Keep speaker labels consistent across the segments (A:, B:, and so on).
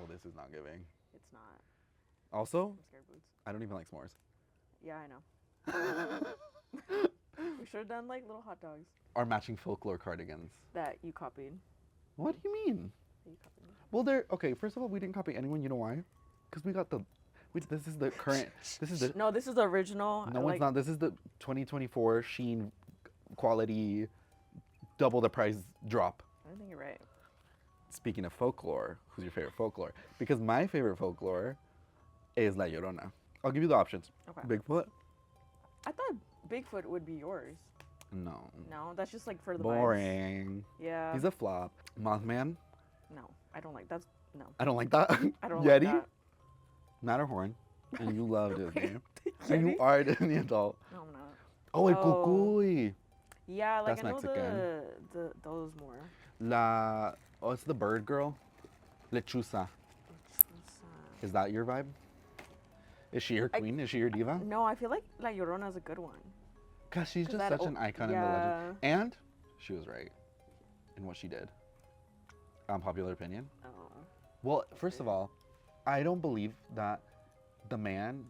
A: this is not giving.
B: It's not.
A: Also,
B: I'm scared boots.
A: I don't even like s'mores.
B: Yeah, I know. We should have done like little hot dogs
A: Our matching folklore cardigans.
B: that you copied.
A: What do you mean?
B: That you copied.
A: Well, they're okay. First of all, we didn't copy anyone. You know why? Because we got the. This is the current. This is the.
B: No, this is the original.
A: No, it's not. This is the 2024 Sheen quality, double the price drop.
B: I don't think you're right.
A: Speaking of folklore, who's your favorite folklore? Because my favorite folklore is La Llorona. I'll give you the options.
B: Okay.
A: Bigfoot?
B: I thought Bigfoot would be yours.
A: No.
B: No, that's just like for the vibes.
A: Boring.
B: Yeah.
A: He's a flop. Mothman?
B: No, I don't like that's no.
A: I don't like that.
B: I don't
A: Yeti?
B: like that.
A: Matterhorn. And you love Disney.
B: Yeti?
A: And you are a Disney adult.
B: No, I'm not.
A: Oh, El
B: Oh.
A: Cucuy.
B: Yeah, like
A: That's
B: I know
A: Mexican.
B: the those more.
A: Oh, it's the bird girl. Lechuza. Is that your vibe? Is she your queen? Is she your diva?
B: No, I feel like La Llorona is a good one.
A: Because she's
B: 'Cause
A: just
B: that
A: such an icon in the legend. And she was right in what she did. Unpopular opinion.
B: Oh.
A: Well, first of all, I don't believe that the man,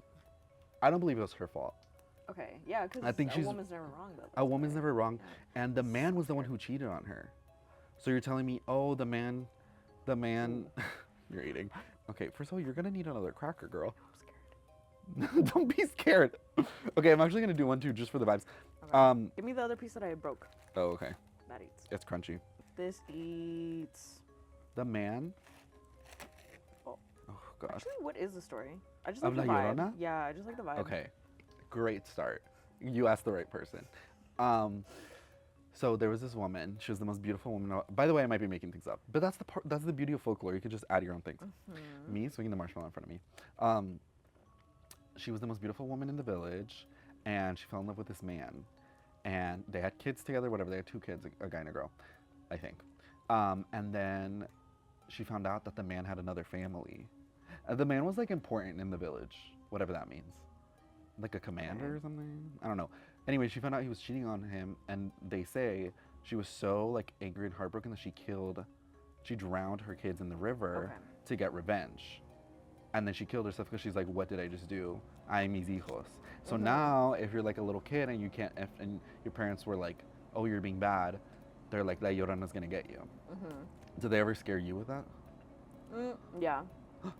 A: I don't believe it was her fault.
B: Okay, yeah, because
A: I think
B: a
A: she's-
B: woman's never wrong though.
A: A woman's never wrong.
B: Yeah.
A: And the man was the one who cheated on her. So you're telling me, oh, the man, you're eating. Okay, first of all, you're going to need another cracker, girl.
B: I'm scared.
A: Don't be scared. Okay, I'm actually going to do one too, just for the vibes.
B: Okay. Give me the other piece that I broke.
A: Oh, okay.
B: That eats.
A: It's crunchy.
B: This eats.
A: The man.
B: Oh.
A: Oh, gosh.
B: Actually, what is the story? I just
A: Of
B: like the
A: La
B: vibe.
A: Llorona?
B: Yeah, I just like the vibe.
A: Okay, great start. You asked the right person. So there was this woman. She was the most beautiful woman. By the way, I might be making things up, but that's the part. That's the beauty of folklore. You can just add your own things.
B: Mhm.
A: Me swinging the marshmallow in front of me. She was the most beautiful woman in the village, and she fell in love with this man, and they had kids together. Whatever, they had 2 kids, a guy and a girl, I think. And then she found out that the man had another family. The man was like important in the village, whatever that means. Like a commander or something? I don't know. Anyway, she found out he was cheating on him, and they say she was so like angry and heartbroken that she drowned her kids in the river
B: Okay.
A: to get revenge. And then she killed herself because she's like, what did I just do? Ay, mis hijos. So now, if you're like a little kid and you can't, and your parents were like, oh, you're being bad, they're like, La Llorona's gonna get you. Did they ever scare you with that?
B: Yeah.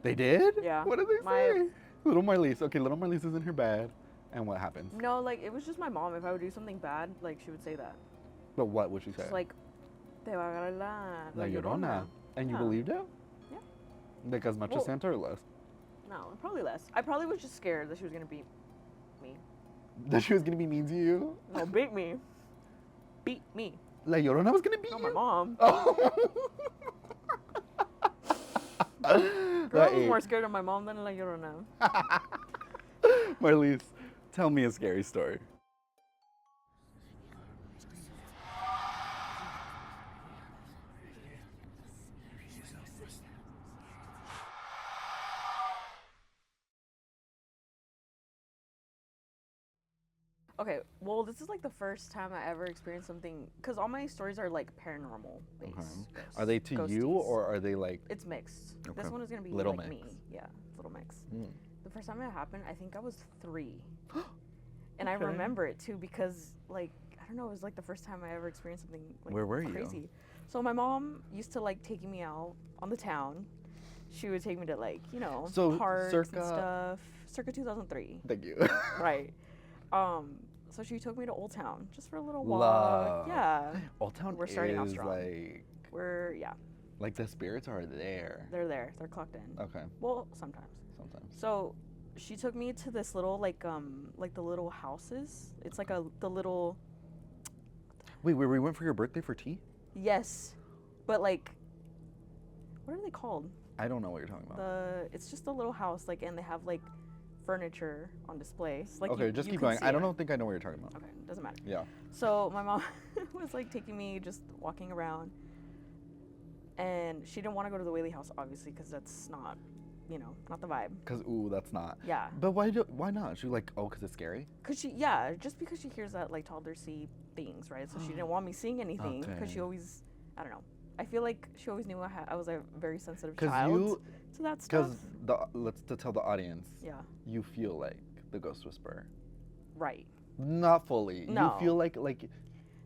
A: They did?
B: Yeah.
A: What did they say? Little Marlise. Okay, little Marlise is in her bed. And what happens?
B: No, like it was just my mom. If I would do something bad, like she would say that.
A: But what would she say?
B: Just like, te va a agarrar
A: La Llorona. And you
B: Yeah.
A: believed it?
B: Yeah.
A: Like as much as
B: Well-
A: Santa or less?
B: No, probably less. I probably was just scared that she was gonna beat me.
A: That she was gonna be mean to you?
B: No, beat me. Beat me.
A: La Llorona was gonna beat
B: Not
A: you?
B: my mom.
A: Oh.
B: Girl, I was
A: ate.
B: more scared of my mom than La Llorona.
A: Marlise, tell me a scary story.
B: Okay, well, this is like the first time I ever experienced something, because all my stories are like paranormal based.
A: Are they to you
B: ghosties.
A: or are they like?
B: It's mixed.
A: Okay.
B: This one is gonna be
A: Little
B: like
A: mix.
B: me. Yeah, it's a little mix.
A: Mm.
B: The first time it happened, I think I was 3. And I
A: Okay.
B: remember it too because, like, I don't know, it was like the first time I ever experienced something like
A: Where were you?
B: crazy. So my mom used to like taking me out on the town. She would take me to like, you know,
A: So,
B: parks
A: circa-
B: and stuff. Circa 2003,
A: Thank you.
B: right? So she took me to Old Town just for a little walk.
A: Love.
B: Yeah,
A: Old Town
B: We're starting off
A: is
B: strong.
A: like the spirits are there.
B: they're there. They're clocked in.
A: Okay,
B: Well, sometimes.
A: sometimes.
B: So she took me to this little like the little houses. It's like the little
A: Wait, we went for your birthday for tea?
B: yes, but like what are they called?
A: I don't know what you're talking about.
B: It's just a little house like, and they have like furniture on display. So, like,
A: Okay,
B: you-
A: just
B: you
A: keep
B: can
A: going.
B: see
A: I
B: it.
A: don't think I know what you're talking about.
B: Okay, doesn't matter.
A: Yeah.
B: So my mom was like taking me just walking around, and she didn't want to go to the Whaley house obviously because that's not, you know, not the vibe.
A: Cause that's not.
B: Yeah.
A: But why not? She's like, oh, cause it's scary.
B: Just because she hears that like toddlers see things, right? So she didn't want me seeing anything because she
A: Okay.
B: always, I don't know. I feel like she always knew I was a very sensitive
A: 'Cause
B: child to that stuff.
A: Because let's to tell the audience,
B: Yeah.
A: you feel like the ghost whisperer.
B: Right.
A: Not fully.
B: No.
A: You feel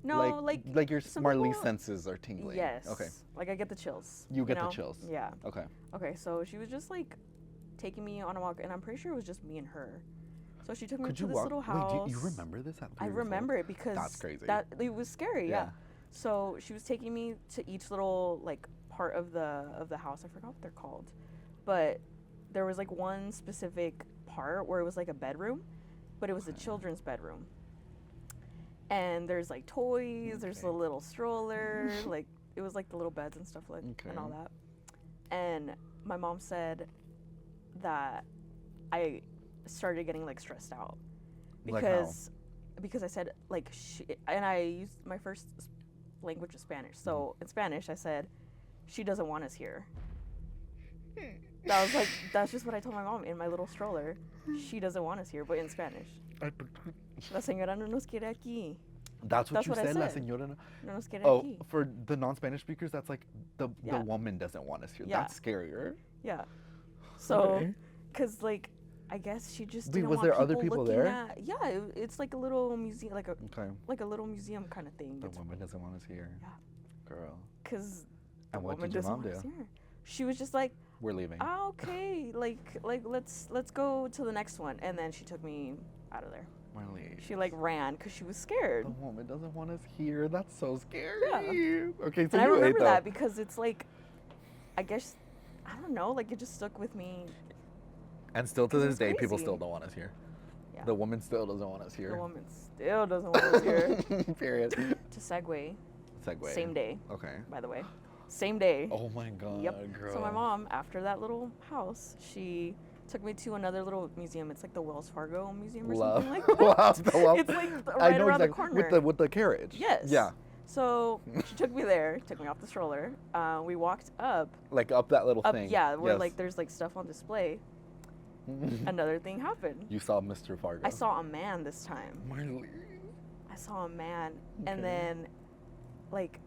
B: No, like
A: your
B: some
A: Marley
B: people-
A: senses are tingling.
B: Yes.
A: Okay.
B: Like I get the chills.
A: You get
B: know?
A: the chills.
B: Yeah.
A: Okay.
B: Okay, so she was just like taking me on a walk, and I'm pretty sure it was just me and her. So she took me
A: Could
B: to
A: you
B: this
A: walk?
B: little house.
A: Wait, do you remember this? At 3
B: I
A: years
B: remember
A: old?
B: it because
A: That's crazy.
B: That it was scary. Yeah.
A: Yeah.
B: So she was taking me to each little like part of the house. I forgot what they're called, but there was like one specific part where it was like a bedroom, but it was a children's bedroom. And there's like toys. There's a little stroller. Like it was like the little beds and stuff like and all that. And my mom said that I started getting like stressed out because I said like and I used my first language was Spanish. So in Spanish I said she doesn't want us here. That was like that's just what I told my mom in my little stroller. She doesn't want us here, but in Spanish. La señora no nos quiere aquí.
A: That's what you
B: I
A: said, la
B: said.
A: señora.
B: No nos quiere
A: Oh,
B: aquí.
A: for the non-Spanish speakers, that's like the
B: Yeah.
A: woman doesn't want us here.
B: Yeah.
A: That's scarier.
B: Yeah. So,
A: Okay.
B: cause like, I guess she just
A: Wait,
B: didn't
A: was
B: want
A: there other people
B: looking
A: there?
B: At, yeah, it's like a little museum, like
A: Okay.
B: a little museum kind of thing.
A: The
B: It's-
A: woman doesn't want us here.
B: Yeah.
A: Girl.
B: Cause the
A: And what
B: woman
A: did your
B: doesn't
A: mom
B: want us
A: do?
B: here. She was just like,
A: We're leaving.
B: ah, okay, like let's go to the next one, and then she took me out of there.
A: Marley.
B: She like ran because she was scared.
A: The woman doesn't want us here. That's so scary.
B: Yeah.
A: Okay, so
B: And I
A: you ate
B: remember
A: though.
B: that because it's like, I guess, I don't know, like it just stuck with me.
A: And still to
B: 'Cause
A: this
B: it's
A: day, people
B: crazy.
A: still don't want us here.
B: Yeah.
A: The woman still doesn't want us here.
B: The woman still doesn't want us here.
A: Period.
B: To segue,
A: Segue.
B: same day,
A: Okay.
B: by the way. Same day.
A: Oh my god,
B: Yep.
A: girl.
B: So my mom, after that little house, she took me to another little museum. It's like the Wells Fargo Museum or
A: Love.
B: something like that.
A: Love.
B: It's like
A: I
B: right
A: know
B: around the
A: exactly.
B: corner.
A: With the carriage.
B: Yes.
A: Yeah.
B: So she took me there, took me off the stroller. We walked up.
A: Like up that little
B: Up,
A: thing.
B: yeah, where
A: Yes.
B: like there's like stuff on display. Another thing happened.
A: You saw Mr. Fargo.
B: I saw a man this time.
A: Marley.
B: I saw a man,
A: Okay.
B: and then, like,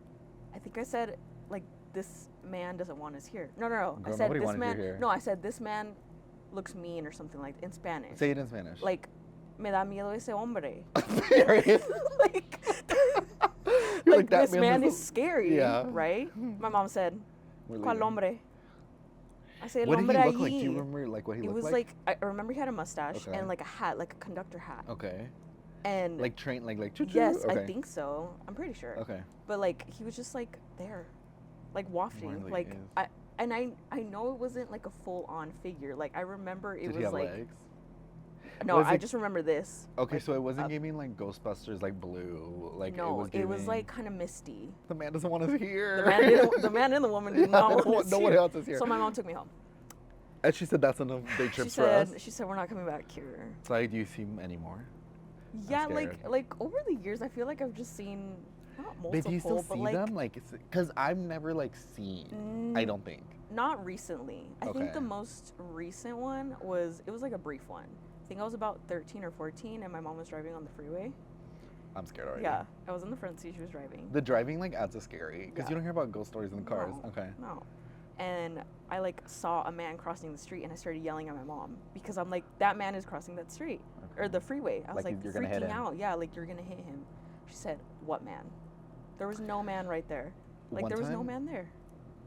B: I think I said, like, this man doesn't want us here. No.
A: Girl,
B: I said
A: nobody
B: this
A: wanted you
B: man.
A: here.
B: No, I said this man looks mean or something like in Spanish.
A: Say it in Spanish.
B: Like, me da miedo ese hombre.
A: Period.
B: like,
A: You're
B: like
A: "That
B: this man
A: doesn't-"
B: is scary.
A: Yeah.
B: Right? My mom said,
A: We're
B: "Cuál
A: leaving.
B: hombre?" I said,
A: What
B: "El
A: did he
B: hombre
A: look like? Do you
B: allí."
A: remember like what he
B: It
A: looked
B: was
A: like?
B: like I remember he had a mustache
A: Okay.
B: and like a hat, like a conductor hat.
A: Okay.
B: And
A: Like train, like choo-choo?
B: yes,
A: Okay.
B: I think so. I'm pretty sure.
A: Okay.
B: But like he was just like there, like wafting.
A: Marley
B: Like
A: is.
B: I know it wasn't like a full on figure. Like I remember it
A: Did
B: was
A: he have
B: like
A: legs?
B: no,
A: Was
B: I
A: it-
B: just remember this.
A: Okay,
B: like,
A: so it wasn't
B: up.
A: giving like Ghostbusters, like blue, like
B: No,
A: it was giving,
B: like kind of misty.
A: the man doesn't want us here.
B: The man and the woman did not want us
A: no one
B: here.
A: else is here.
B: So my mom took me home.
A: And she said that's enough big
B: She
A: trips for us.
B: said we're not coming back here.
A: So like, do you see him anymore?
B: Yeah,
A: scared.
B: like over the years, I feel like I've just seen not multiple,
A: But do you still
B: but
A: see
B: like
A: them? Like, because I've never like seen. I don't think.
B: not recently. I think
A: Okay.
B: the most recent one was like a brief one. I think I was about 13 or 14, and my mom was driving on the freeway.
A: I'm scared already.
B: Yeah, I was in the front seat. She was driving.
A: The driving like adds a scary because
B: Yeah.
A: you don't hear about ghost stories in the cars.
B: No,
A: Okay.
B: No. And I like saw a man crossing the street, and I started yelling at my mom because I'm like, that man is crossing that street or the freeway. I was
A: Like,
B: like
A: you're gonna hit
B: freaking
A: him.
B: out. Yeah, like you're gonna hit him. She said, "What man?" There was no man right there. Like
A: One
B: there was no
A: time-
B: man there.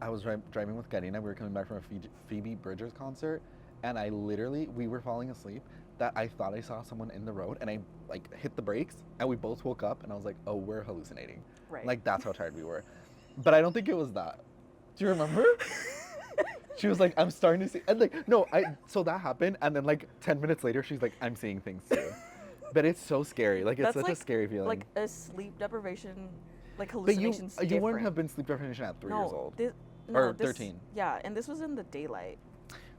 A: I was driving with Karina. We were coming back from a Phoebe Bridgers concert, and we were falling asleep. That I thought I saw someone in the road, and I like hit the brakes, and we both woke up, and I was like, "Oh, we're hallucinating."
B: Right.
A: Like that's how tired we were. But I don't think it was that. Do you remember? She was like, "I'm starting to see," and like, no, so that happened, and then like 10 minutes later, she's like, "I'm seeing things too." But it's so scary. Like it's
B: That's
A: such a
B: like-
A: scary feeling.
B: like a sleep deprivation, like
A: but you
B: hallucinations.
A: you wouldn't
B: different.
A: have been sleep deprivation at 3 years old.
B: No,
A: Or 13.
B: Yeah, and this was in the daylight.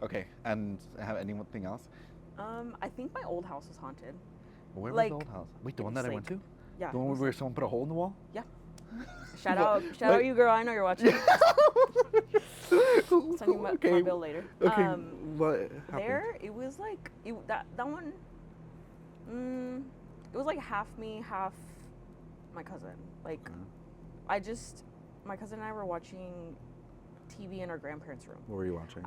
A: Okay, and have anything else?
B: I think my old house was haunted.
A: Where
B: Like,
A: was the old house? Wait, the one
B: it's
A: that I went to?
B: Yeah.
A: The one where someone put a hole in the wall?
B: Yeah. Shout out you, girl. I know you're watching. Send you my bill later.
A: Okay, what happened?
B: There, it was like that one. It was like half me, half my cousin. Like,
A: Okay.
B: my cousin and I were watching TV in our grandparents' room.
A: What were you watching?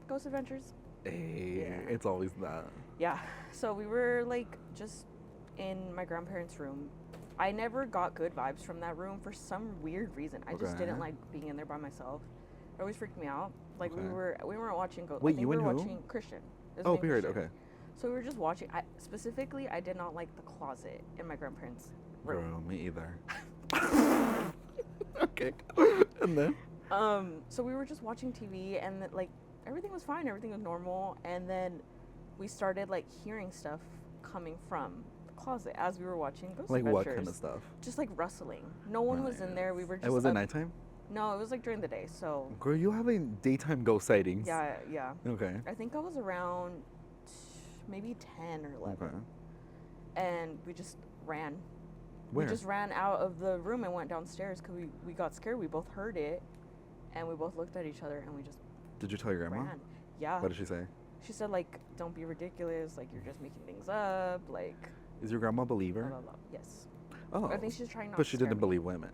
B: Ghost Adventures.
A: Hey,
B: Yeah.
A: it's always that.
B: Yeah. So we were like just in my grandparents' room. I never got good vibes from that room for some weird reason. I just didn't like being in there by myself. It always freaked me out. Like we weren't watching Ghost.
A: Wait, you and
B: we were
A: who?
B: watching Christian.
A: Oh, period.
B: Christian.
A: Okay.
B: So we were just watching. Specifically, I did not like the closet in my grandparents' room.
A: Girl, me either. Okay. And then?
B: So we were just watching TV, and like everything was fine, everything was normal, and then we started like hearing stuff coming from the closet as we were watching Ghost
A: Like
B: Adventures.
A: what kind of stuff?
B: Just like rustling. No one was in there. We were just.
A: It was at nighttime?
B: No, it was like during the day. So.
A: Girl, you having daytime ghost sightings?
B: Yeah, yeah.
A: Okay.
B: I think I was around maybe 10 or 11.
A: Okay.
B: And we just ran.
A: Where?
B: We just ran out of the room and went downstairs because we got scared. We both heard it, and we both looked at each other, and we just
A: Did you tell your grandma?
B: ran. Yeah.
A: What did she say?
B: She said, like, don't be ridiculous. Like, you're just making things up. Like,
A: Is your grandma a believer?
B: blah, blah, blah. Yes.
A: Oh.
B: I think she's trying not
A: But
B: to
A: she
B: scare
A: didn't
B: me.
A: believe women.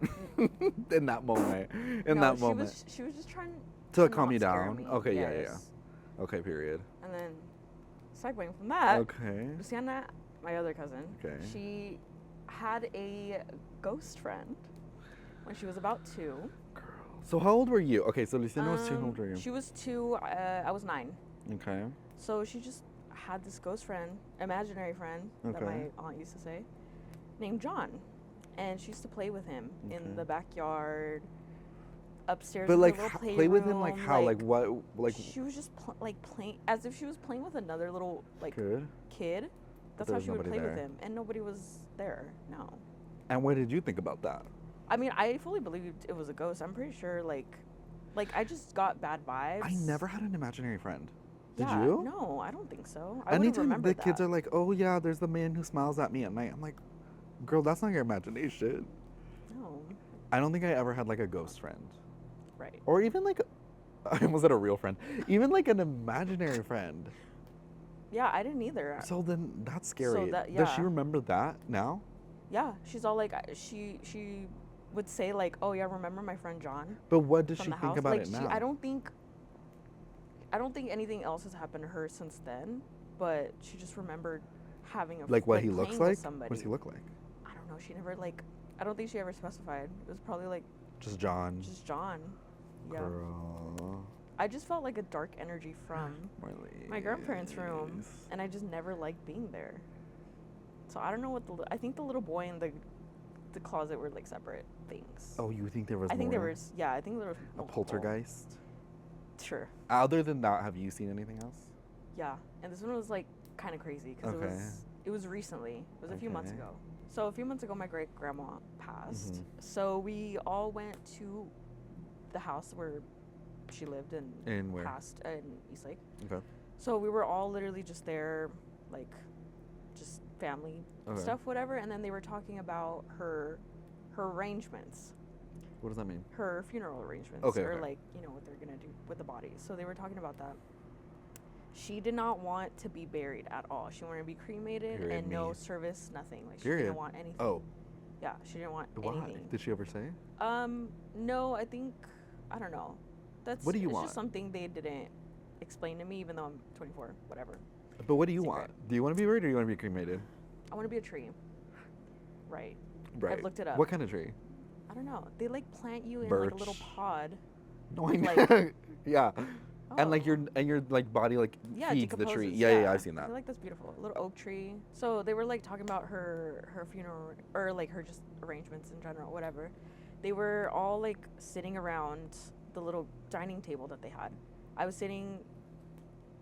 A: In that moment. In
B: No,
A: that moment.
B: She was just trying
A: To
B: to
A: calm
B: not
A: you
B: scare
A: down?
B: me.
A: Okay, yeah.
B: Yes.
A: Okay, period.
B: And then, segueing from that,
A: Okay.
B: Luciana, my other cousin,
A: Okay.
B: she had a ghost friend when she was about 2.
A: Girl. So how old were you? Okay, so Luciana was 2. How old were you?
B: She was 2. I was 9.
A: Okay.
B: So she just had this ghost friend, imaginary friend, that my
A: Okay.
B: aunt used to say, named John. And she used to play with him in
A: Okay.
B: the backyard, upstairs
A: But
B: in
A: like,
B: the little
A: play with him like
B: playroom,
A: how? Like what? Like
B: she was just like playing as if she was playing with another little like
A: good.
B: kid. That's
A: there
B: how
A: was
B: she would
A: nobody
B: play with
A: there.
B: him, and nobody was there. No.
A: And what did you think about that?
B: I mean, I fully believed it was a ghost. I'm pretty sure, like I just got bad vibes.
A: I never had an imaginary friend. Did
B: Yeah,
A: you?
B: No, I don't think so. I wouldn't
A: Anytime
B: remember
A: the kids
B: that.
A: are like, "Oh yeah, there's the man who smiles at me at night," I'm like, "Girl, that's not your imagination."
B: No.
A: I don't think I ever had like a ghost friend,
B: Right.
A: or even like, I almost said a real friend, even like an imaginary friend.
B: Yeah, I didn't either.
A: So then that's scary.
B: that-
A: Does she
B: yeah.
A: remember that now?
B: Yeah, she's all like, she would say like, oh yeah, remember my friend John
A: But what does
B: from
A: she
B: the
A: think
B: house?
A: about
B: Like
A: it now?
B: I don't think anything else has happened to her since then, but she just remembered having a
A: Like what he
B: playing
A: looks
B: with
A: like?
B: somebody.
A: What does he look like?
B: I don't know. She never like. I don't think she ever specified. It was probably like
A: Just John.
B: just John. Yeah.
A: Girl.
B: I just felt like a dark energy from my grandparents' room,
A: Marlies.
B: and I just never liked being there. So I don't know what I think the little boy and the closet were like separate things.
A: Oh, you think there was
B: I think there
A: more?
B: was. Yeah, I think there was
A: A
B: multiple.
A: poltergeist?
B: Sure.
A: Other than that, have you seen anything else?
B: Yeah, and this one was like kind of crazy because
A: Okay.
B: it was recently. It was a few months
A: Okay.
B: ago. So a few months ago, my great grandma passed.
A: Mhm.
B: So we all went to the house where she lived and
A: In where?
B: passed in Eastlake.
A: Okay.
B: So we were all literally just there, like, just family
A: Okay.
B: stuff, whatever. And then they were talking about her arrangements,
A: What does that mean?
B: her funeral arrangements,
A: Okay,
B: or
A: okay.
B: like what they're gonna do with the body. So they were talking about that. She did not want to be buried at all. She wanted to be cremated
A: Period,
B: and no
A: me.
B: service, nothing. Like she
A: Period.
B: didn't want anything.
A: Oh,
B: Yeah, she didn't want
A: why?
B: anything.
A: Did she ever say?
B: No, I think I don't know.
A: What do you
B: it's
A: want?
B: just something they didn't explain to me, even though I'm 24. Whatever.
A: But what do you
B: Secret.
A: want? Do you want to be buried or do you want to be cremated?
B: I want to be a tree. Right.
A: Right.
B: looked it up.
A: What kind of tree?
B: I don't know. They like plant you in like a little
A: Birch.
B: pod.
A: No, I
B: Like-
A: know. Yeah. And like
B: Oh.
A: your like body like
B: Yeah,
A: feeds the tree.
B: decomposes,
A: Yeah, I've seen
B: I
A: that.
B: feel like that's beautiful. A little oak tree. So they were like talking about her funeral or like her just arrangements in general, whatever. They were all like sitting around the little dining table that they had. I was sitting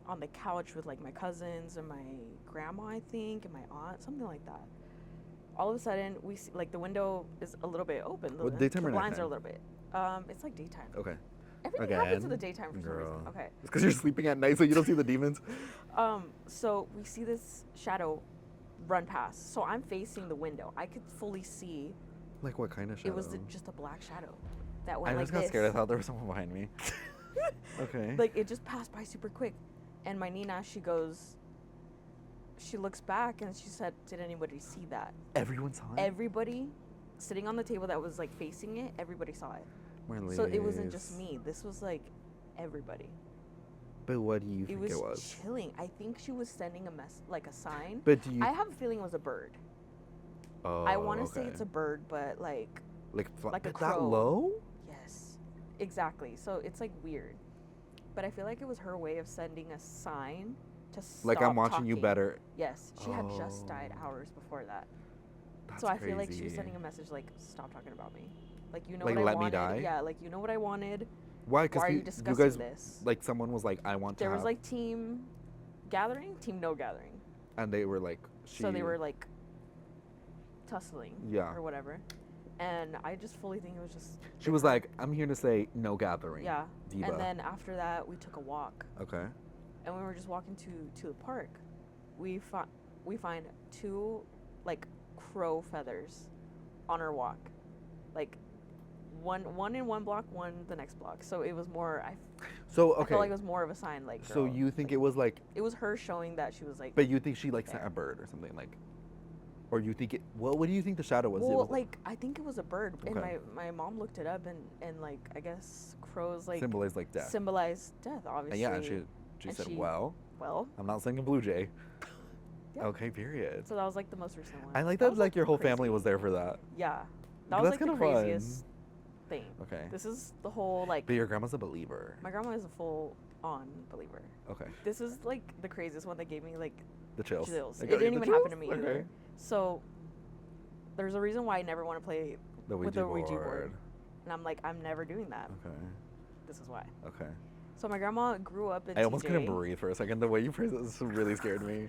B: on the couch with like my cousins and my grandma, I think, and my aunt, something like that. All of a sudden, we see like the window is a little bit open.
A: What, daytime
B: the
A: or
B: blinds are a
A: nighttime?
B: little bit. It's like daytime.
A: Okay.
B: Everything happens in the
A: Again?
B: daytime for some
A: Girl.
B: reason. Okay.
A: It's because you're sleeping at night, so you don't see the demons.
B: So we see this shadow run past. So I'm facing the window. I could fully see
A: Like what kind of shadow?
B: it was just a black shadow that
A: I
B: went like
A: just got
B: this.
A: scared. I thought there was someone behind me. Okay.
B: Like it just passed by super quick. And my Nina, she looks back and she said, "Did anybody see that?"
A: Everyone saw it.
B: Everybody sitting on the table that was like facing it, everybody saw it.
A: Marlies.
B: So it wasn't just me. This was like everybody.
A: But what do you think it was?
B: Chilling. I think she was sending like a sign.
A: But do you?
B: I have a feeling it was a bird.
A: Oh,
B: I want to say it's a bird, but like a crow.
A: That low?
B: Yes, exactly. So it's like weird, but I feel like it was her way of sending a sign to stop
A: Like, I'm watching
B: talking.
A: you better.
B: Yes, she had just died hours before that.
A: That's
B: so I
A: crazy.
B: feel like she was sending a message like, stop talking about me. Like, you know
A: Like,
B: what I
A: let
B: wanted.
A: me die?
B: Yeah, like, you know what I wanted.
A: Why?
B: Why
A: Because
B: are you
A: you
B: discussing
A: guys,
B: this?
A: like, someone was like, I want to
B: There was
A: have,
B: like team gathering, team no gathering.
A: and they were like,
B: So they were like tussling or whatever. And I just fully think it was just...
A: She was like, I'm here to say no gathering.
B: Yeah.
A: Diva.
B: And then after that, we took a walk.
A: Okay.
B: And when we were just walking to the park, we find 2 like crow feathers on our walk, like one in one block, one the next block. So it was more. I felt like it was more of a sign, like.
A: So you think it was like?
B: It was her showing that she was like.
A: But you think she like sent a bird or something like, or you think it? What do you think the shadow was?
B: Well,
A: it was
B: like I think it was a bird,
A: okay.
B: and my mom looked it up, and like I guess crows like
A: symbolize like death.
B: Symbolize death, obviously.
A: And yeah, and she said, well, I'm not saying a blue jay. Yeah. Okay, period.
B: So that was like the most recent one.
A: I like that like your whole family was there for that.
B: Yeah. That was like the craziest thing.
A: Okay.
B: This is the whole like...
A: But your grandma's a believer.
B: My grandma is a full-on believer.
A: Okay.
B: This is like the craziest one that gave me like...
A: The chills.
B: It didn't even happen to me either. So there's a reason why I never want to play with the Ouija board. And I'm like, I'm never doing that.
A: Okay.
B: This is why.
A: Okay.
B: So my grandma grew up in TJ.
A: I almost couldn't breathe for a second. The way you phrased this really scared me.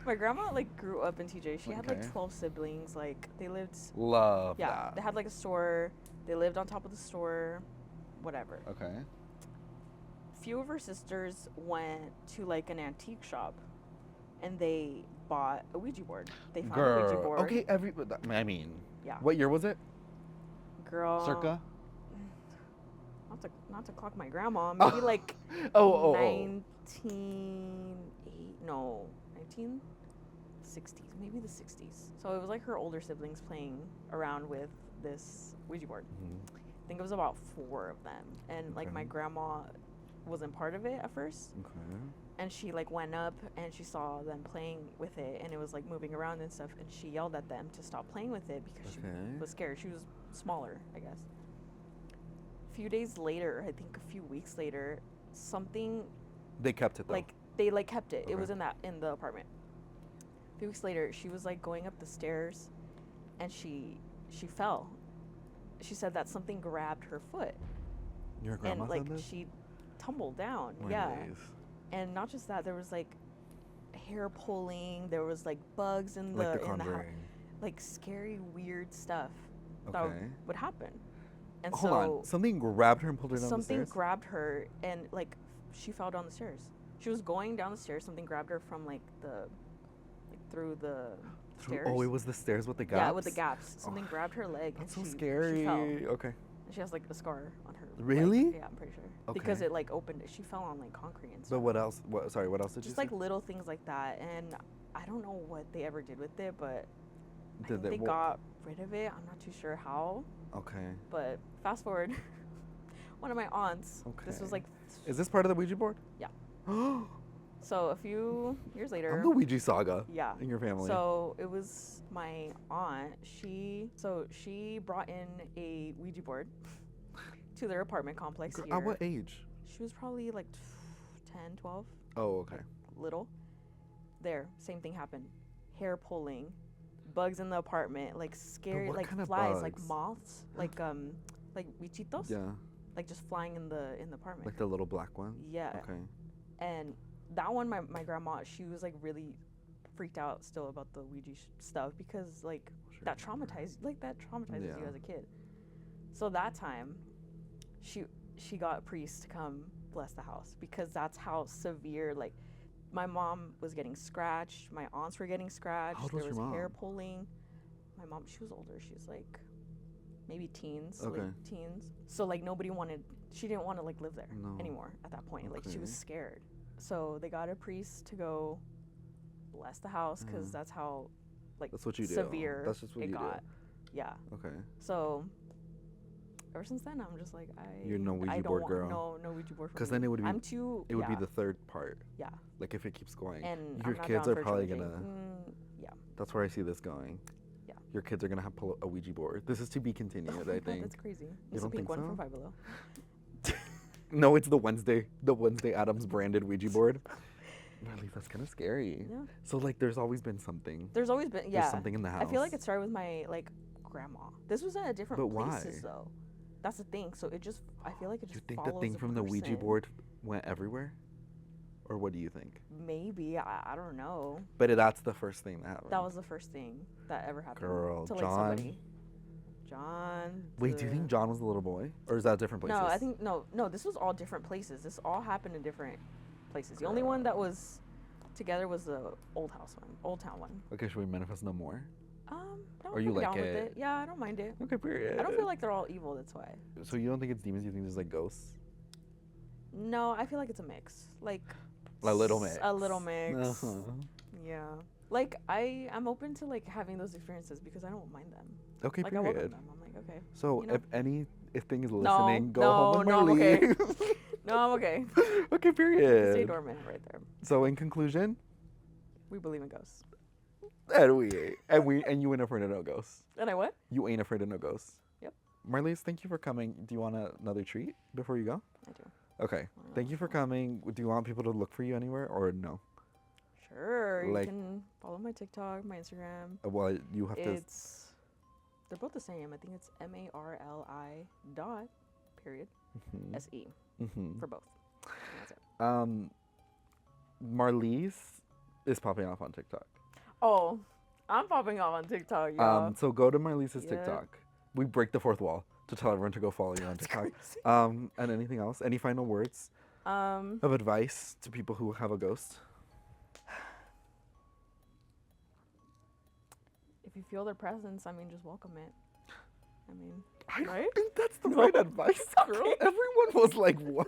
B: My grandma like grew up in TJ. She had like 12 siblings. Like they lived.
A: Love that.
B: They had like a store. They lived on top of the store. Whatever.
A: Okay.
B: Few of her sisters went to like an antique shop, and they bought a Ouija board. They found a Ouija board.
A: Okay. I mean.
B: Yeah.
A: What year was it?
B: Girl.
A: Circa.
B: Not to clock my grandma. Maybe like 1960s, maybe the 60s. So it was like her older siblings playing around with this Ouija board.
A: Mm-hmm.
B: I think it was about 4 of them, and like my grandma wasn't part of it at first.
A: Okay.
B: And she like went up and she saw them playing with it, and it was like moving around and stuff, and she yelled at them to stop playing with it because she was scared. She was smaller, I guess. A few days later, I think a few weeks later, something...
A: They kept it though.
B: Like, they like kept it. Okay. It was in the apartment. A few weeks later, she was like going up the stairs, and she fell. She said that something grabbed her foot.
A: Your grandma
B: and like
A: said this?
B: She tumbled down.
A: My
B: yeah.
A: days.
B: And not just that, there was like hair pulling. There was like bugs in
A: like
B: the house. Like scary, weird stuff that would happen. And
A: hold on, something grabbed her and pulled her down the stairs?
B: Something grabbed her and like she fell down the stairs. She was going down the stairs. Something grabbed her from like through the stairs.
A: Oh, it was the stairs with the gaps?
B: Yeah, with the gaps. Something grabbed her leg.
A: That's
B: and
A: so scary.
B: She fell.
A: Okay.
B: And she has like a scar on her
A: Really?
B: leg. Yeah, I'm pretty sure.
A: Okay.
B: Because it like opened it. She fell on like concrete and stuff.
A: But what else? What else did you say?
B: Just like little things like that. And I don't know what they ever did with it, but I think they got rid of it. I'm not too sure how.
A: Okay.
B: But fast forward, one of my aunts. Okay. This was like.
A: Is this part of the Ouija board?
B: Yeah. So a few years later.
A: I'm the Ouija saga.
B: Yeah.
A: In your family.
B: So it was my aunt. She brought in a Ouija board to their apartment complex here.
A: At what age?
B: She was probably like 10, 12.
A: Oh, okay.
B: Like little. There, same thing happened. Hair pulling, bugs in the apartment, like scary, like
A: kind of
B: flies,
A: bugs?
B: like moths, like bichitos.
A: Yeah.
B: Like just flying in the apartment.
A: Like the little black ones?
B: Yeah.
A: Okay.
B: And that one, my grandma, she was like really freaked out still about the Ouija stuff because like that traumatizes you as a kid. So that time, she got a priest to come bless the house because that's how severe, like, my mom was getting scratched, my aunts were getting scratched.
A: How old was
B: there was
A: your mom?
B: hair pulling. My mom, she was older. She was like maybe teens,
A: okay.
B: late teens. So like she didn't want to like live there anymore at that point. Okay. Like she was scared. So they got a priest to go bless the house because that's how like
A: that's what you do.
B: Severe
A: that's just what
B: it
A: you
B: got.
A: Do.
B: Yeah.
A: Okay.
B: So ever since then, I'm just like,
A: You're no Ouija
B: I don't
A: board
B: want,
A: girl.
B: no Ouija board for me.
A: Because then it would be
B: I'm too.
A: it would be
B: yeah,
A: the third part.
B: Yeah.
A: Like if it keeps going.
B: And
A: Your
B: I'm not
A: kids
B: down
A: are
B: for
A: probably
B: charging.
A: gonna.
B: Yeah.
A: That's where I see this going.
B: Yeah.
A: Your kids are gonna have a Ouija board. This is to be continued.
B: Oh my
A: I
B: God,
A: think.
B: that's crazy.
A: You
B: It's a
A: don't
B: pink
A: think
B: one
A: so?
B: from Five Below.
A: No, it's the Wednesday Addams branded Ouija board. Really, that's kind of scary.
B: Yeah.
A: So like, there's always been something.
B: There's always been. Yeah.
A: There's something in the house.
B: I feel like it started with my like grandma. This was in a different
A: But why?
B: places though. That's the thing. So it just. I feel like it just.
A: You think the
B: follows
A: thing from the Ouija
B: person.
A: board went everywhere, or what do you think?
B: Maybe I don't know.
A: But that's the first thing that happened.
B: That was the first thing that ever happened.
A: Girl,
B: to like
A: John.
B: somebody. John.
A: Wait, do you think John was the little boy, or is that different places?
B: No, I think no. This was all different places. This all happened in different places. The only one that was together was the old town one.
A: Okay, should we manifest no more?
B: No,
A: Or you
B: I'm
A: like
B: down with
A: it?
B: it. Yeah, I don't mind it.
A: Okay, period.
B: I don't feel like they're all evil. That's why.
A: So you don't think it's demons? You think there's like ghosts?
B: No, I feel like it's a mix. Like
A: A little mix.
B: A little mix.
A: Uh-huh.
B: Yeah. Like I'm open to like having those experiences because I don't mind them.
A: Okay,
B: Like I welcome
A: period.
B: them. I'm like, okay.
A: So
B: you know?
A: if thing is
B: No,
A: listening, go
B: no,
A: home with
B: no, I'm
A: Marley.
B: okay. No, I'm okay.
A: Okay, period.
B: Stay dormant right there.
A: So in conclusion,
B: We believe in ghosts.
A: and you ain't afraid of no ghosts.
B: And I what?
A: You ain't afraid of no ghosts.
B: Yep.
A: Marlise, thank you for coming. Do you want another treat before you go?
B: I do.
A: Okay. Thank you for coming. Do you want people to look for you anywhere or no?
B: Sure.
A: Like-
B: You can follow my TikTok, my Instagram.
A: Well, you have to.
B: They're both the same. I think it's MARLI dot period
A: Mhm.
B: SE
A: Mhm.
B: for both. And that's it.
A: Marlise is popping off on TikTok.
B: Oh, I'm popping off on TikTok, y'all.
A: So go to Marlise's
B: Yeah.
A: TikTok. We break the fourth wall to tell everyone to go follow you on
B: That's
A: TikTok.
B: crazy.
A: And anything else? Any final words of advice to people who have a ghost?
B: If you feel their presence, I mean, just welcome it. I mean,
A: I
B: right?
A: don't think that's the
B: No.
A: right advice, girl.
B: Okay.
A: Everyone was like, what?